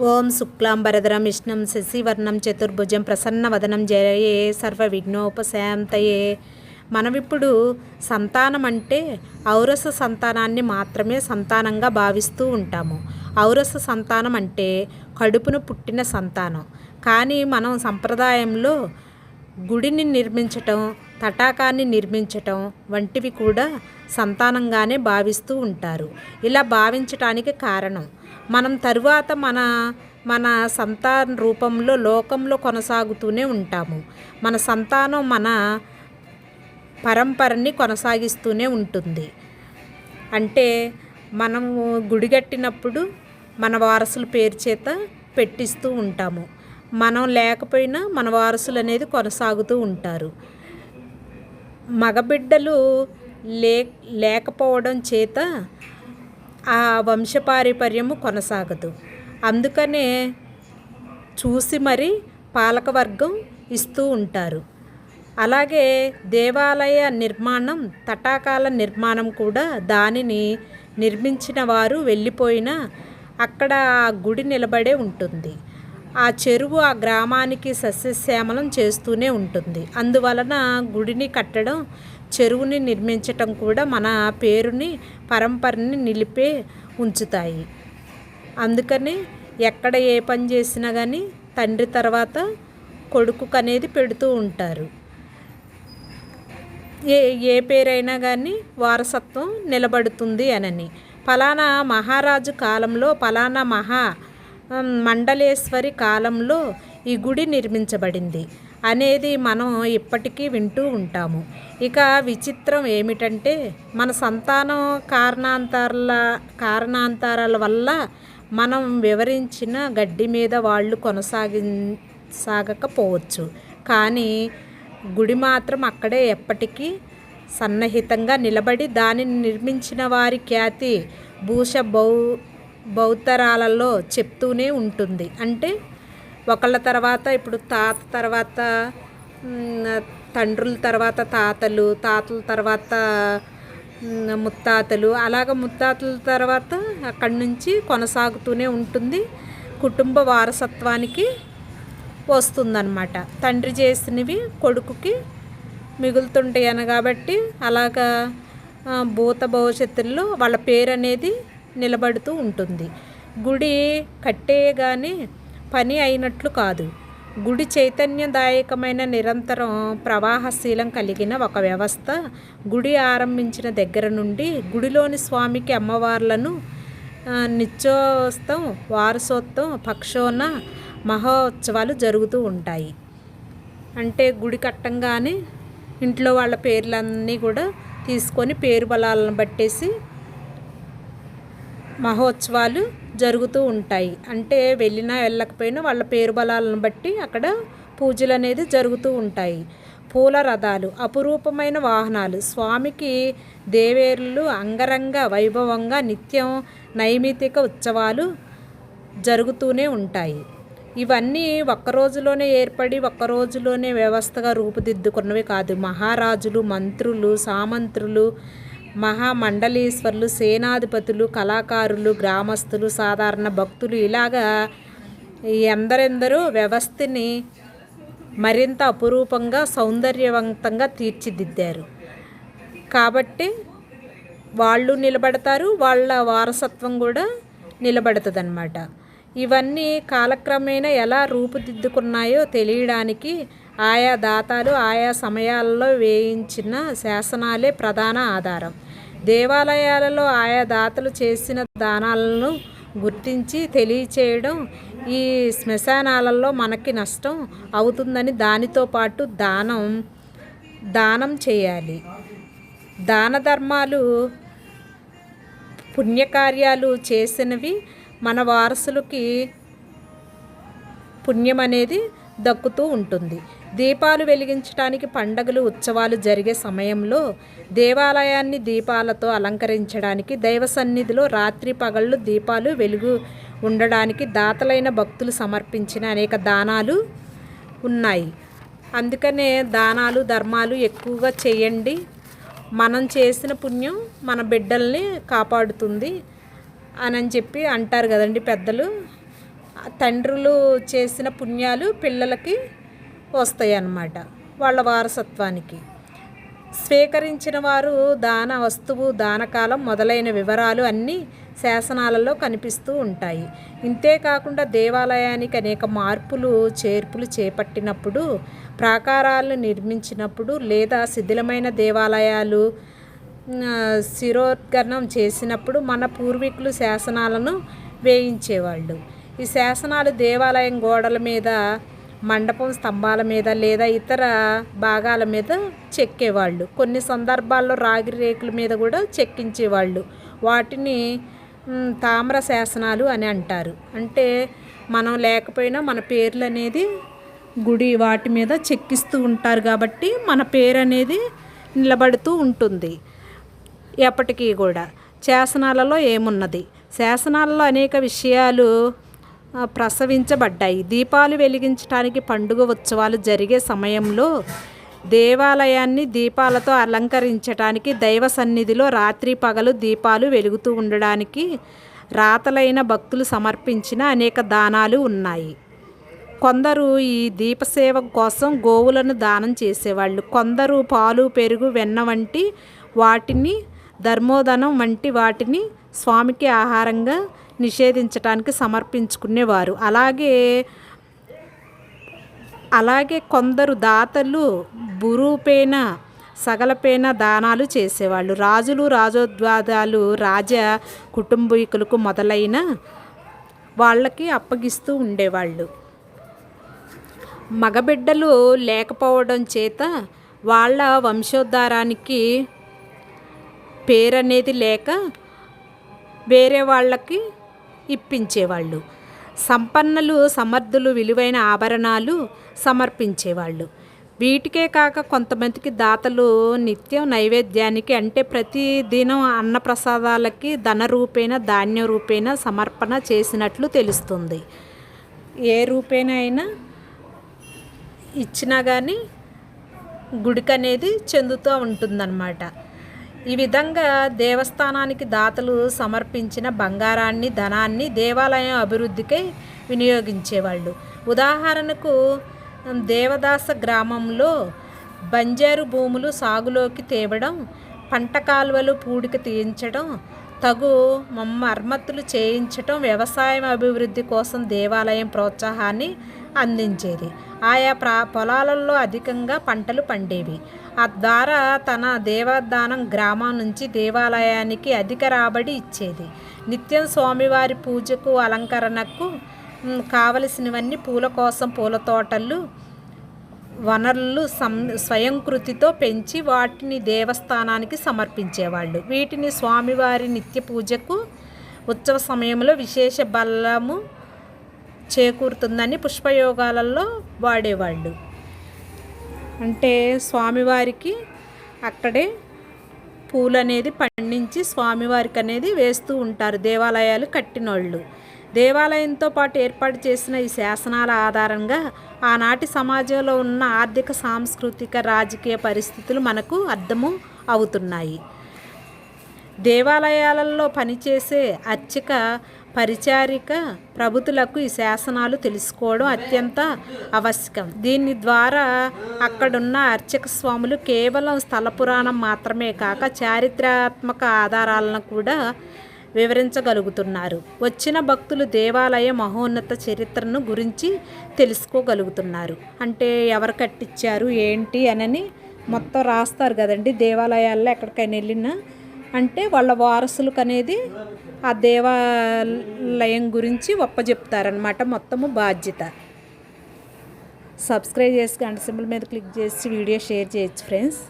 ఓం శుక్లాంబరధరం విష్ణుం శశివర్ణం చతుర్భుజం ప్రసన్నవదనం జయే సర్వవిఘ్నోపశాంతయే. మనమిప్పుడు సంతానం అంటే ఔరస సంతానాన్ని మాత్రమే సంతానంగా భావిస్తూ ఉంటాము. ఔరస సంతానం అంటే కడుపును పుట్టిన సంతానం. కానీ మనం సంప్రదాయంలో గుడిని నిర్మించటం, తటాకాన్ని నిర్మించటం వంటివి కూడా సంతానంగానే భావిస్తూ ఉంటారు. ఇలా భావించటానికి కారణం, మనం తరువాత మన సంతాన రూపంలో లోకంలో కొనసాగుతూనే ఉంటాము. మన సంతానం మన పరంపరని కొనసాగిస్తూనే ఉంటుంది. అంటే మనము గుడి కట్టినప్పుడు మన వారసుల పేరు చేత పెట్టిస్తూ ఉంటాము. మనం లేకపోయినా మన వారసులు అనేది కొనసాగుతూ ఉంటారు. మగబిడ్డలు లేకపోవడం చేత ఆ వంశపారంపర్యము కొనసాగదు. అందుకనే చూసి మరి పాలకవర్గం ఇస్తూ ఉంటారు. అలాగే దేవాలయ నిర్మాణం, తటాకాల నిర్మాణం కూడా దానిని నిర్మించిన వారు వెళ్ళిపోయినా అక్కడ ఆ గుడి నిలబడే ఉంటుంది. ఆ చెరువు ఆ గ్రామానికి సస్యశ్యామలం చేస్తూనే ఉంటుంది. అందువలన గుడిని కట్టడం, చెరువుని నిర్మించటం కూడా మన పేరుని, పరంపరని నిలిపే ఉంచుతాయి. అందుకని ఎక్కడ ఏ పని చేసినా కానీ తండ్రి తర్వాత కొడుకుకు అనేది పెడుతూ ఉంటారు. ఏ పేరైనా కానీ వారసత్వం నిలబడుతుంది అనని. ఫలానా మహారాజు కాలంలో, ఫలానా మండలేశ్వరి కాలంలో ఈ గుడి నిర్మించబడింది అనేది మనం ఇప్పటికీ వింటూ ఉంటాము. ఇక విచిత్రం ఏమిటంటే, మన సంతానం కారణాంతరాల వల్ల మనం వివరించిన గడ్డి మీద వాళ్ళు సాగకపోవచ్చు. కానీ గుడి మాత్రం అక్కడే ఎప్పటికీ సన్నిహితంగా నిలబడి దానిని నిర్మించిన వారి ఖ్యాతి బౌతరాలలో చెప్తూనే ఉంటుంది. అంటే ఒకళ్ళ తర్వాత ఇప్పుడు తాత తర్వాత తండ్రుల తర్వాత తాతల తర్వాత ముత్తాతలు, అలాగ ముత్తాతల తర్వాత అక్కడి నుంచి కొనసాగుతూనే ఉంటుంది. కుటుంబ వారసత్వానికి వస్తుందన్నమాట. తండ్రి చేసినవి కొడుకుకి మిగులుతుంటాయని కాబట్టి అలాగా భూత భవిష్యత్తుల్లో వాళ్ళ పేరు అనేది నిలబడుతూ ఉంటుంది. గుడి కట్టేయగానే పని అయినట్లు కాదు. గుడి చైతన్యదాయకమైన, నిరంతరం ప్రవాహశీలం కలిగిన ఒక వ్యవస్థ. గుడి ఆరంభించిన దగ్గర నుండి గుడిలోని స్వామికి అమ్మవార్లను నిత్యోత్సవం, వారసోత్సవం, పక్షోన్న మహోత్సవాలు జరుగుతూ ఉంటాయి. అంటే గుడి కట్టంగానే ఇంట్లో వాళ్ళ పేర్లన్నీ కూడా తీసుకొని పేరు బలాలను బట్టేసి మహోత్సవాలు జరుగుతూ ఉంటాయి. అంటే వెళ్ళినా వెళ్ళకపోయినా వాళ్ళ పేరు బలాలను బట్టి అక్కడ పూజలు అనేది జరుగుతూ ఉంటాయి. పూల రథాలు, అపురూపమైన వాహనాలు, స్వామికి దేవేరులు అంగరంగ వైభవంగా నిత్యం నైమితిక ఉత్సవాలు జరుగుతూనే ఉంటాయి. ఇవన్నీ ఒక్కరోజులోనే ఏర్పడి ఒక్కరోజులోనే వ్యవస్థగా రూపుదిద్దుకున్నవి కాదు. మహారాజులు, మంత్రులు, సామంత్రులు, మహామండలీశ్వరులు, సేనాధిపతులు, కళాకారులు, గ్రామస్తులు, సాధారణ భక్తులు ఇలాగా ఎందరెందరో వ్యవస్థని మరింత అపురూపంగా, సౌందర్యవంతంగా తీర్చిదిద్దారు. కాబట్టి వాళ్ళు నిలబడతారు, వాళ్ళ వారసత్వం కూడా నిలబడుతుంది అన్నమాట. ఇవన్నీ కాలక్రమేణా ఎలా రూపుదిద్దుకున్నాయో తెలియడానికి ఆయా దాతాలు ఆయా సమయాలలో వేయించిన శాసనాలే ప్రధాన ఆధారం. దేవాలయాలలో ఆయా దాతలు చేసిన దానాలను గుర్తించి తెలియచేయడం ఈ శ్మశానాలలో మనకి నష్టం అవుతుందని, దానితో పాటు దానం చేయాలి. దాన ధర్మాలు, పుణ్యకార్యాలు చేసినవి మన వారసులకి పుణ్యం అనేది దక్కుతూ ఉంటుంది. దీపాలు వెలిగించడానికి, పండగలు, ఉత్సవాలు జరిగే సమయంలో దేవాలయాన్ని దీపాలతో అలంకరించడానికి, దైవ సన్నిధిలో రాత్రి పగళ్ళు దీపాలు వెలుగు ఉండడానికి దాతలైన భక్తులు సమర్పించిన అనేక దానాలు ఉన్నాయి. అందుకనే దానాలు, ధర్మాలు ఎక్కువగా చేయండి. మనం చేసిన పుణ్యం మన బిడ్డల్ని కాపాడుతుంది అని చెప్పి అంటారు కదండి పెద్దలు. తండ్రులు చేసిన పుణ్యాలు పిల్లలకి వస్తాయి అన్నమాట. వాళ్ళ వారసత్వానికి స్వీకరించిన వారు దాన వస్తువు, దానకాలం మొదలైన వివరాలు అన్నీ శాసనాలలో కనిపిస్తూ ఉంటాయి. ఇంతేకాకుండా దేవాలయానికి అనేక మార్పులు చేర్పులు చేపట్టినప్పుడు, ప్రాకారాలను నిర్మించినప్పుడు లేదా శిథిలమైన దేవాలయాలు శిరోద్గమనం చేసినప్పుడు మన పూర్వీకులు శాసనాలను వేయించేవాళ్ళు. ఈ శాసనాలు దేవాలయం గోడల మీద, మండపం స్తంభాల మీద లేదా ఇతర భాగాల మీద చెక్కేవాళ్ళు. కొన్ని సందర్భాల్లో రాగి రేకుల మీద కూడా చెక్కించేవాళ్ళు. వాటిని తామ్ర శాసనాలు అని అంటారు. అంటే మనం లేకపోయినా మన పేర్లు అనేది గుడి వాటి మీద చెక్కిస్తూ ఉంటారు కాబట్టి మన పేరు అనేది నిలబడుతూ ఉంటుంది ఎప్పటికీ కూడా. శాసనాలలో ఏమున్నది? శాసనాలలో అనేక విషయాలు ప్రసవించబడ్డాయి. దీపాలు వెలిగించడానికి పండుగ ఉత్సవాలు జరిగే సమయంలో దేవాలయాన్ని దీపాలతో అలంకరించడానికి, దైవ సన్నిధిలో రాత్రి పగలు దీపాలు వెలుగుతూ ఉండడానికి రాతలైన భక్తులు సమర్పించిన అనేక దానాలు ఉన్నాయి. కొందరు ఈ దీపసేవ కోసం గోవులను దానం చేసేవాళ్ళు. కొందరు పాలు, పెరుగు, వెన్న వంటి వాటిని, ధర్మోదనం వంటి వాటిని స్వామికి ఆహారంగా నిషేధించడానికి సమర్పించుకునేవారు. అలాగే కొందరు దాతలు బురూపేన, సగలపేన దానాలు చేసేవాళ్ళు. రాజులు, రాజోద్వాదాలు, రాజ కుటుంబీకులకు మొదలైన వాళ్ళకి అప్పగిస్తూ ఉండేవాళ్ళు. మగబిడ్డలు లేకపోవడం చేత వాళ్ళ వంశోద్ధారానికి పేరనేది లేక వేరే వాళ్ళకి ఇప్పించేవాళ్ళు. సంపన్నులు, సమర్థులు విలువైన ఆభరణాలు సమర్పించేవాళ్ళు. వీటికే కాక కొంతమందికి దాతలు నిత్యం నైవేద్యానికి, అంటే ప్రతిదినం అన్నప్రసాదాలకి ధన రూపేణ, ధాన్య రూపేణ సమర్పణ చేసినట్లు తెలుస్తుంది. ఏ రూపేణ అయినా ఇచ్చినా కానీ గుడికి అనేది చెందుతూ ఉంటుందన్నమాట. ఈ విధంగా దేవస్థానానికి దాతలు సమర్పించిన బంగారాన్ని, ధనాన్ని దేవాలయం అభివృద్ధికై వినియోగించేవాళ్ళు. ఉదాహరణకు దేవదాస గ్రామంలో బంజరు భూములు సాగులోకి తేవడం, పంట కాలువలు పూడిక తీయించడం, తగు మరమ్మతులు చేయించటం వ్యవసాయం అభివృద్ధి కోసం దేవాలయం ప్రోత్సాహాన్ని అందించేది. ఆయా పొలాలలో అధికంగా పంటలు పండేవి. ద్వారా తన దేవదానం గ్రామం నుంచి దేవాలయానికి అధిక రాబడి ఇచ్చేది. నిత్యం స్వామివారి పూజకు, అలంకరణకు కావలసినవన్నీ పూల కోసం పూల తోటలు, వనరులు స్వయంకృతితో పెంచి వాటిని దేవస్థానానికి సమర్పించేవాళ్ళు. వీటిని స్వామివారి నిత్య పూజకు, ఉత్సవ సమయంలో విశేష బలము చేకూరుతుందని పుష్పయోగాలలో వాడేవాళ్ళు. అంటే స్వామివారికి అక్కడే పూలు అనేది పండించి స్వామివారికి అనేది వేస్తూ ఉంటారు దేవాలయాలు కట్టినోళ్ళు. దేవాలయంతో పాటు ఏర్పాటు చేసిన ఈ శాసనాల ఆధారంగా ఆనాటి సమాజంలో ఉన్న ఆర్థిక, సాంస్కృతిక, రాజకీయ పరిస్థితులు మనకు అర్థము అవుతున్నాయి. దేవాలయాలలో పనిచేసే అర్చక, పరిచారిక, ప్రభుతులకు ఈ శాసనాలు తెలుసుకోవడం అత్యంత ఆవశ్యకం. దీని ద్వారా అక్కడున్న అర్చక స్వాములు కేవలం స్థల పురాణం మాత్రమే కాక చారిత్రాత్మక ఆధారాలను కూడా వివరించగలుగుతున్నారు. వచ్చిన భక్తులు దేవాలయ మహోన్నత చరిత్రను గురించి తెలుసుకోగలుగుతున్నారు. అంటే ఎవరు కట్టించారు ఏంటి అని మొత్తం రాస్తారు కదండి దేవాలయాల్లో. ఎక్కడికైనా వెళ్ళినా అంటే వాళ్ళ వారసులకు అనేది ఆ దేవాలయం గురించి ఒప్పజెప్తారనమాట మొత్తము బాధ్యత. సబ్స్క్రైబ్ చేసి గంట సింబల్ మీద క్లిక్ చేసి వీడియో షేర్ చేయొచ్చు ఫ్రెండ్స్.